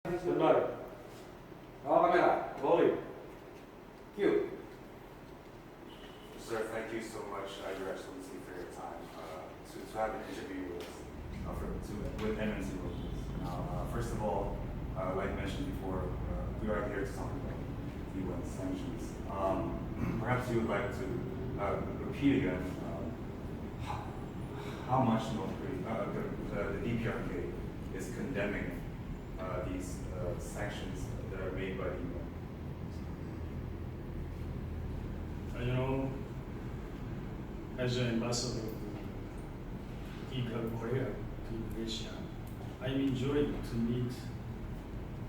Standby. Camera. Rolling. Cue. Sir, thank you so much, Your Excellency, for your time to have an interview with MNC workers. Now, first of all, like mentioned before, we are here to talk about UN sanctions. Perhaps you would like to repeat again how much North Korea, the DPRK, is condemning these sanctions that are made by the UN. You know, as an ambassador of Korea to Indonesia, I'm enjoying to meet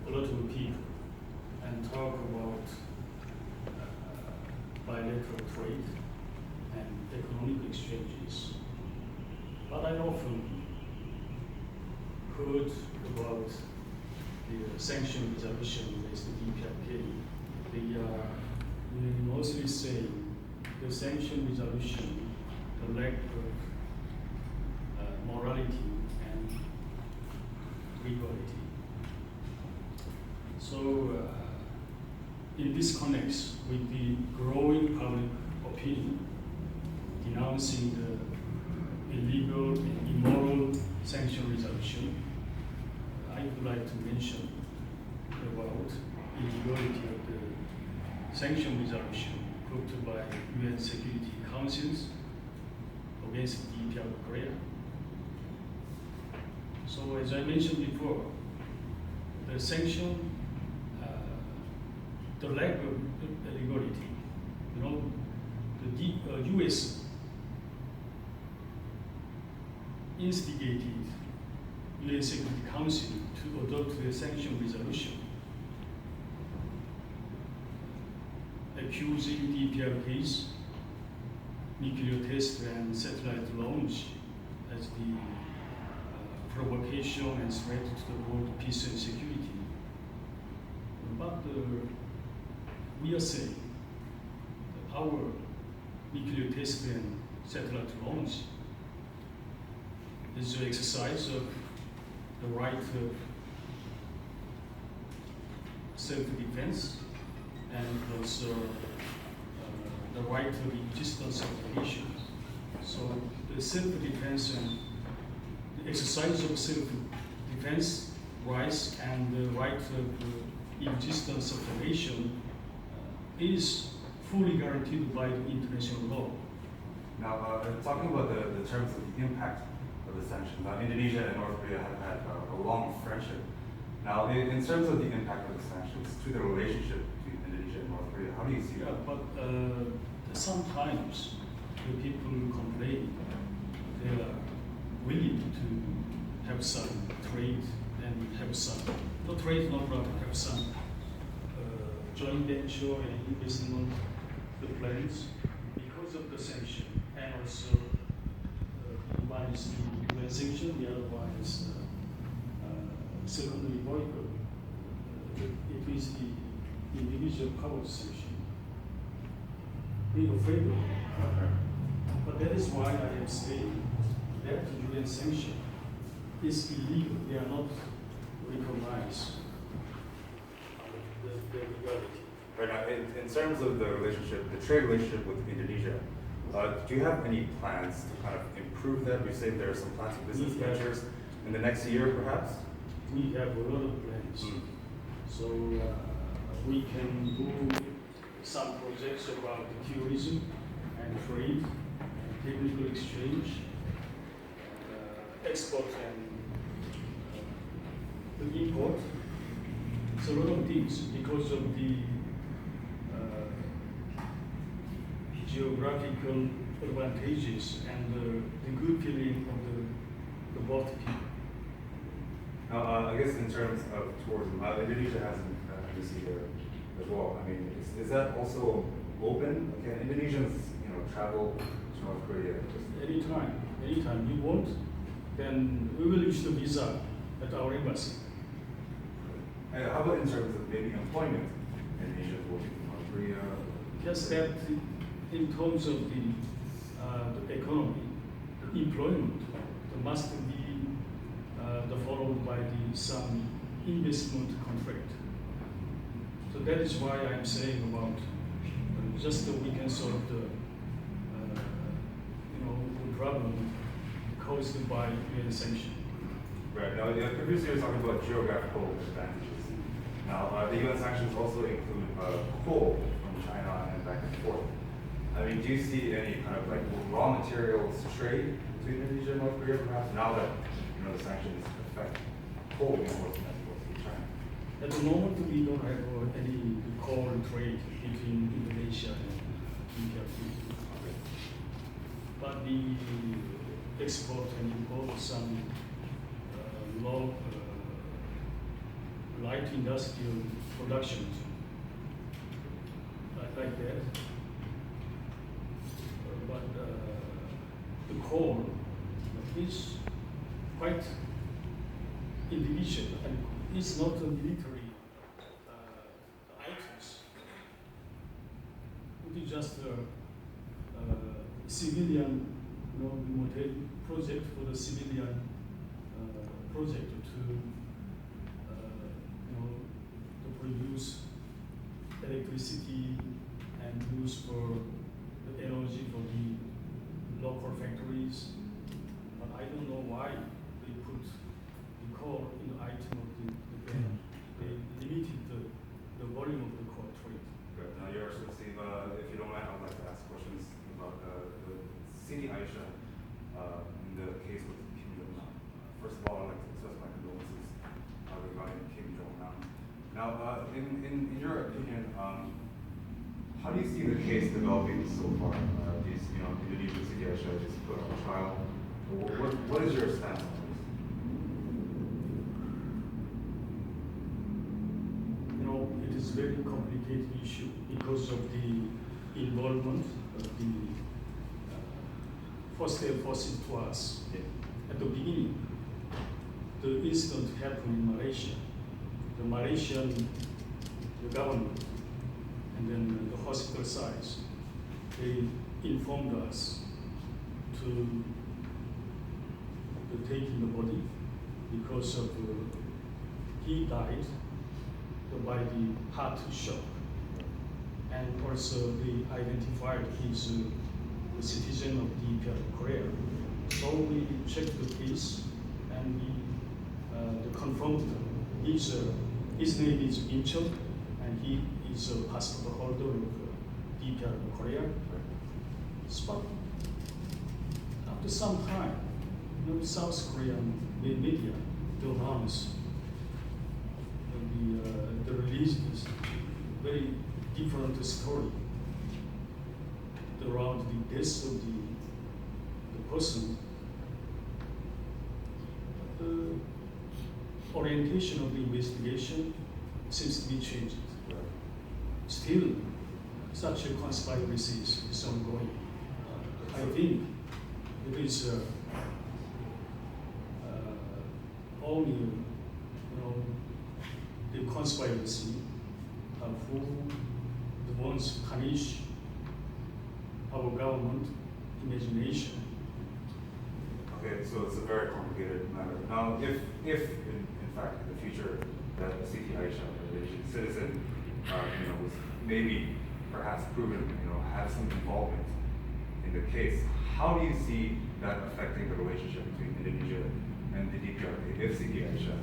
a lot of people and talk about bilateral trade and economic exchanges. But I often heard about the sanction resolution against the DPRK. They are mostly saying the sanction resolution, the lack of morality and legality. So it disconnects with the growing public opinion denouncing the illegal and immoral sanction resolution. I would like to mention about illegality of the sanction resolution put by UN Security Councils against the DPR of Korea. So as I mentioned before, the sanction, the lack of legality, you know, the US instigated UN Security Council to adopt the sanction resolution, accusing DPRK's nuclear test and satellite launch as the provocation and threat to the world peace and security. But we are saying that our nuclear test and satellite launch is an exercise of the right of self-defense and also the right of existence of the nation. So the self-defense and the exercise of self-defense rights and the right of existence of the nation is fully guaranteed by the international law. Now, talking about the terms of the impact of the sanctions, Indonesia and North Korea have had a long friendship. Now, in terms of the impact of the sanctions to the relationship between Indonesia and North Korea, how do you see that? Yeah, but sometimes the people complain they are willing to have some trade and have some, not trade, not rather, have some joint venture and investment plans because of the sanction, and also one is the UN sanction, the other one is secondary boycott. It is the individual power sanction. We are afraid of it. But that is why I am saying that UN sanction is illegal. They are not recognized the legality. Right now, in terms of the relationship, the trade relationship with Indonesia, do you have any plans to kind of improve that? You say there are some plans for business ventures in the next year, perhaps? We have a lot of plans. So we can do some projects about tourism and trade, and technical exchange, export and import. It's a lot of things because of the geographical advantages and the good feeling of the both people. Now, I guess in terms of tourism, Indonesia has an embassy there as well. I mean, is that also open? Can Indonesians, travel to North Korea? Anytime you want, then we will issue the visa at our embassy. And how about in terms of maybe employment? Indonesians working in North Korea? Just that in terms of the economy, the employment, there must be followed by some investment contract. So that is why I'm saying about just the we can solve the the problem caused by UN sanction. Right. Now, previously you were talking about geographical advantages. Now, the UN sanctions also include coal from China and back and forth. I mean, do you see any kind of like raw materials trade between Indonesia and North Korea, perhaps now that the sanctions affect coal imports and exports to China? At the moment, we don't have any coal trade between Indonesia and India. But we export and import some light industrial productions like that. But the coal is quite individual and it's not a military items. It is just a civilian, project for the civilian project to produce electricity and use for the energy for the local factories. But I don't know why they put the coal in the item of the ban. They limited the volume of the coal trade. Good. Now, Your Excellency, if you don't mind, I would like to ask questions about the Siti Aisha in the case with Kim Jong-nam. First of all, I'd like to express my condolences regarding Kim Jong-nam. Now, in your opinion, how do you see the case developing so far? Indonesian Siti Aisha is put on trial. What is your stance on this? It is a very complicated issue because of the involvement of the first air forces to us. Yeah. At the beginning, the incident happened in Malaysia. The Malaysian government and then the hospital sites, they informed us to taking the body because of he died by the heart shock, and also they identified he's a citizen of the Korea. So we checked the case and we confirmed his name is Incheon and he is a passport holder of DPR Korea. But after some time, South Korean media announced the release is very different story around the death of the person. The orientation of the investigation seems to be changed. Still, such a conspiracy is ongoing. I think it is only, the conspiracy of who the ones punish our government imagination. Okay, so it's a very complicated matter. Now, if in fact in the future that Siti Aisha, an Indonesian citizen, was maybe perhaps proven, have some involvement in the case, how do you see that affecting the relationship between Indonesia and the DPRK if Siti Aisha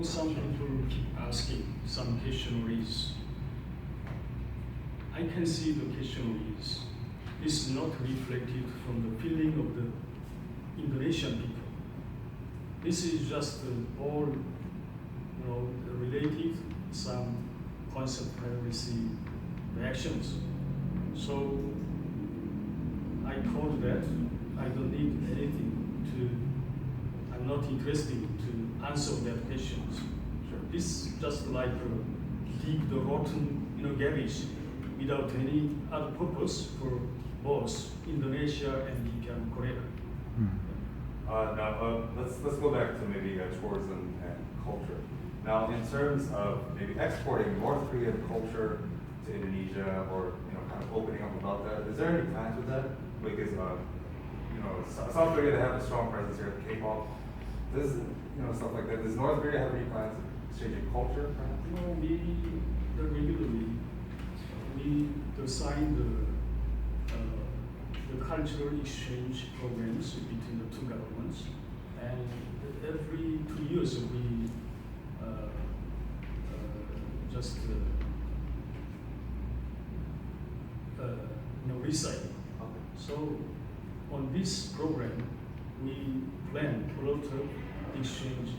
is? Some people keep asking some questionnaires. I can see the questionnaires. This is not reflected from the feeling of the Indonesian people. This is just all, related some conspiracy reactions. So I told that I don't need anything I'm not interested to answer that questions. Sure. This is just like dig the rotten, garbage without any other purpose for both Indonesia and Korea. Now, let's go back to maybe tourism and culture. Now, in terms of maybe exporting North Korean culture to Indonesia, or kind of opening up about that, is there any plans with that? Because South Korea, they have a strong presence here with K-pop. This, stuff like that. Does North Korea have any plans exchanging culture, perhaps? No, regularly we sign the cultural exchange programs between the two governments, and every 2 years we just recite. Okay. So on this program, we plan a lot of exchange,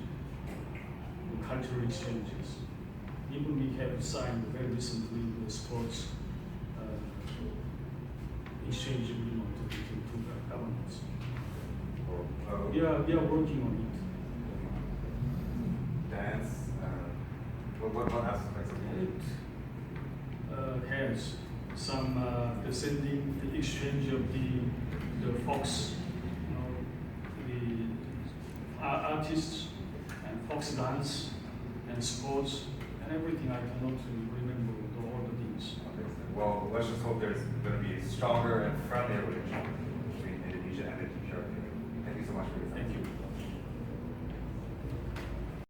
cultural exchanges. Even we have signed very recently the sports exchange agreement between two governments. We are working on it. Dance, what aspects of it? It has some the sending, the exchange of the folks, the artists and folks dance and sports and everything. I cannot remember all the things. Okay, well, let's just hope there's going to be a stronger and friendlier relationship between Indonesia and the Kim Jong-nam.